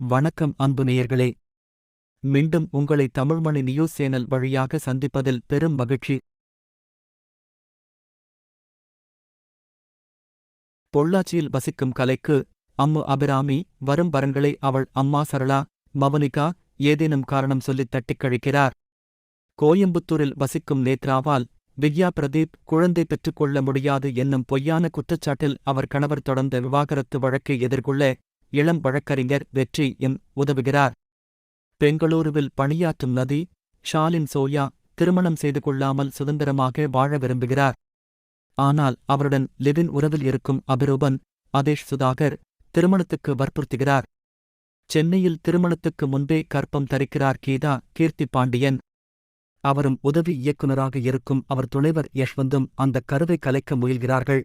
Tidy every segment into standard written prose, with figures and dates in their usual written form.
வணக்கம் அன்பு நேயர்களே. மீண்டும் உங்களை தமிழ்மணி நியூஸ் சேனல் வழியாக சந்திப்பதில் பெரும் மகிழ்ச்சி. பொள்ளாச்சியில் வசிக்கும் கலைக்கு அம்மு அபிராமி வரும் வரன்களை அவள் அம்மா சரளா, மவனிகா ஏதேனும் காரணம் சொல்லித் தட்டிக் கழிக்கிறார். கோயம்புத்தூரில் வசிக்கும் நேத்ராவால் வித்யா பிரதீப் குழந்தை பெற்றுக்கொள்ள முடியாது என்னும் பொய்யான குற்றச்சாட்டில் அவர் கணவர் தொடர்ந்த விவாகரத்து வழக்கை எதிர்கொள்ள இளம் வழக்கறிஞர் வெற்றி எம் உதவுகிறார். பெங்களூருவில் பணியாற்றும் நதி, ஷாலின் சோயா திருமணம் செய்து கொள்ளாமல் சுதந்திரமாக வாழ விரும்புகிறார். ஆனால் அவருடன் லிவின் உறவில் இருக்கும் அபிரூபன், அதேஷ் சுதாகர் திருமணத்துக்கு வற்புறுத்துகிறார். சென்னையில் திருமணத்துக்கு முன்பே கர்ப்பம் தரிக்கிறார் கீதா கீர்த்தி பாண்டியன். அவரும் உதவி இயக்குநராக இருக்கும் அவர் துணைவர் யஷ்வந்தும் அந்த கருவை கலைக்க முயல்கிறார்கள்.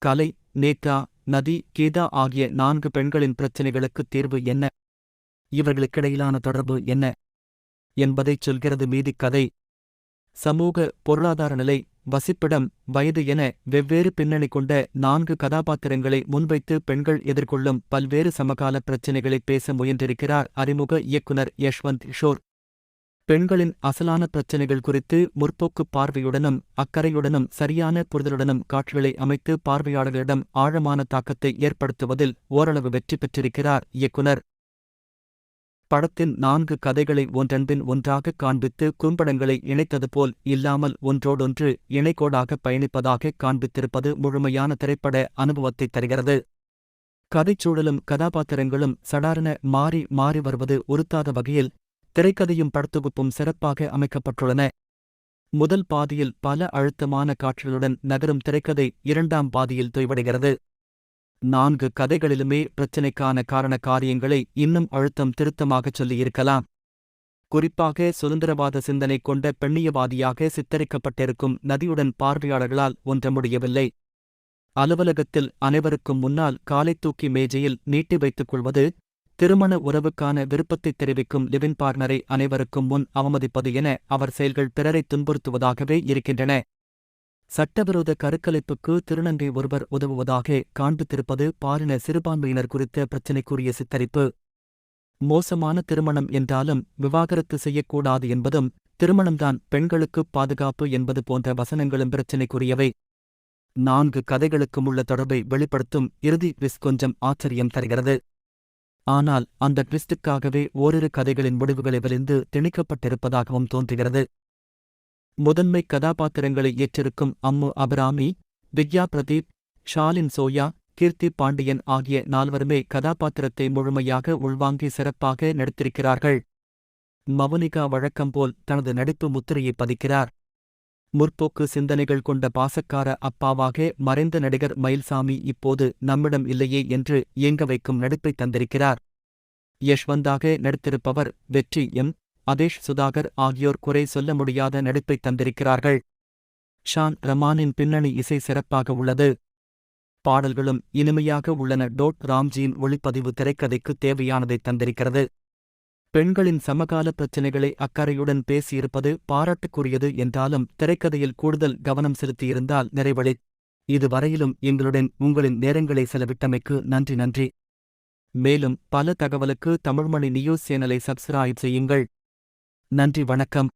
கலை, நேத்ரா, நதி, கீதா ஆகிய 4 பெண்களின் பிரச்சினைகளுக்குத் தீர்வு என்ன? இவர்களுக்கிடையிலான தொடர்பு என்ன என்பதைச் சொல்கிறது மீதிக் கதை. சமூக, பொருளாதார நிலை, வசிப்பிடம், வயது என வெவ்வேறு பின்னணி கொண்ட 4 கதாபாத்திரங்களை முன்வைத்து பெண்கள் எதிர்கொள்ளும் பல்வேறு சமகால பிரச்சினைகளை பேச முயன்றிருக்கிறார் அறிமுக இயக்குனர் யஷ்வந்த் கிஷோர். பெண்களின் அசலான பிரச்சினைகள் குறித்து முற்போக்குப் பார்வையுடனும் அக்கறையுடனும் சரியான புரிதலுடனும் காட்சிகளை அமைத்து பார்வையாளர்களிடம் ஆழமான தாக்கத்தை ஏற்படுத்துவதில் ஓரளவு வெற்றி பெற்றிருக்கிறார் இயக்குனர். படத்தின் 4 கதைகளை ஒன்றன்பின் ஒன்றாகக் காண்பித்து குறும்படங்களை இணைத்தது போல் இல்லாமல் ஒன்றோடொன்று இணைக்கோடாக பயணிப்பதாக காண்பித்திருப்பது முழுமையான திரைப்பட அனுபவத்தைத் தருகிறது. கதைச்சூழலும் கதாபாத்திரங்களும் சடாரென மாறி மாறி வருவது உறுத்தாத வகையில் திரைக்கதையும் படத்தொகுப்பும் சிறப்பாக அமைக்கப்பட்டுள்ளன. முதல் பாதியில் பல அழுத்தமான காட்சிகளுடன் நகரும் திரைக்கதை 2ஆம் பாதியில் தொய்வடைகிறது. 4 கதைகளிலுமே பிரச்சினைக்கான காரண காரியங்களை இன்னும் அழுத்தம் திருத்தமாகச் சொல்லியிருக்கலாம். குறிப்பாக சுதந்திரவாத சிந்தனை கொண்ட பெண்ணியவாதியாக சித்தரிக்கப்பட்டிருக்கும் நதியுடன் பார்வையாளர்களால் ஒன்ற முடியவில்லை. அலுவலகத்தில் அனைவருக்கும் முன்னால் காலை தூக்கி மேஜையில் நீட்டி வைத்துக் கொள்வது, திருமண உறவுக்கான விருப்பத்தைத் தெரிவிக்கும் லிவின் பார்ட்னரை அனைவருக்கும் முன் அவமதிப்பது என அவர் செயல்கள் பிறரை துன்புறுத்துவதாகவே இருக்கின்றன. சட்டவிரோத கருக்கலைப்புக்கு திருநங்கை ஒருவர் உதவுவதாக காண்பித்திருப்பது பாலின சிறுபான்மையினர் குறித்த பிரச்சினைக்குரிய சித்தரிப்பு. மோசமான திருமணம் என்றாலும் விவாகரத்து செய்யக்கூடாது என்பதும், திருமணம்தான் பெண்களுக்குப் பாதுகாப்பு என்பது போன்ற வசனங்களும் பிரச்சினைக்குரியவை. 4 கதைகளுக்கும் உள்ள தொடர்பை வெளிப்படுத்தும் இறுதி ட்விஸ்ட் கொஞ்சம் ஆச்சரியம் தருகிறது. ஆனால் அந்த ட்விஸ்டுக்காகவே ஓரிரு கதைகளின் முடிவுகளை வலிந்து திணிக்கப்பட்டிருப்பதாகவும் தோன்றுகிறது. முதன்மை கதாபாத்திரங்களை ஏற்றிருக்கும் அம்மு அபிராமி, வித்யா பிரதீப், ஷாலின் சோயா, கீர்த்தி பாண்டியன் ஆகிய 4வருமே கதாபாத்திரத்தை முழுமையாக உள்வாங்கி சிறப்பாக நடித்திருக்கிறார்கள். மவனிகா வழக்கம்போல் தனது நடிப்பு முத்திரையை பதிக்கிறார். முற்போக்கு சிந்தனைகள் கொண்ட பாசக்கார அப்பாவாக மறைந்த நடிகர் மயில்சாமி இப்போது நம்மிடம் இல்லையே என்று ஏங்க வைக்கும் நடிப்பை தந்திருக்கிறார். யஷ்வந்தாக நடித்திருப்பவர் வெற்றி எம், அதேஷ் சுதாகர் ஆகியோர் குறை சொல்ல முடியாத நடிப்பை தந்திருக்கிறார்கள். ஷான் ரமானின் பின்னணி இசை சிறப்பாக உள்ளது. பாடல்களும் இனிமையாக உள்ளன. ராம்ஜியின் ஒளிப்பதிவு திரைக்கதைக்கு தேவையானதை தந்திருக்கிறது. பெண்களின் சமகால பிரச்சினைகளை அக்கறையுடன் பேசியிருப்பது பாராட்டுக்குரியது என்றாலும் திரைக்கதையில் கூடுதல் கவனம் செலுத்தியிருந்தால் நிறைவழி. இதுவரையிலும் எங்களுடன் உங்களின் நேரங்களை செலவிட்டமைக்கு நன்றி. மேலும் பல தகவலுக்கு தமிழ்மணி நியூஸ் சேனலை சப்ஸ்கிரைப் செய்யுங்கள். நன்றி, வணக்கம்.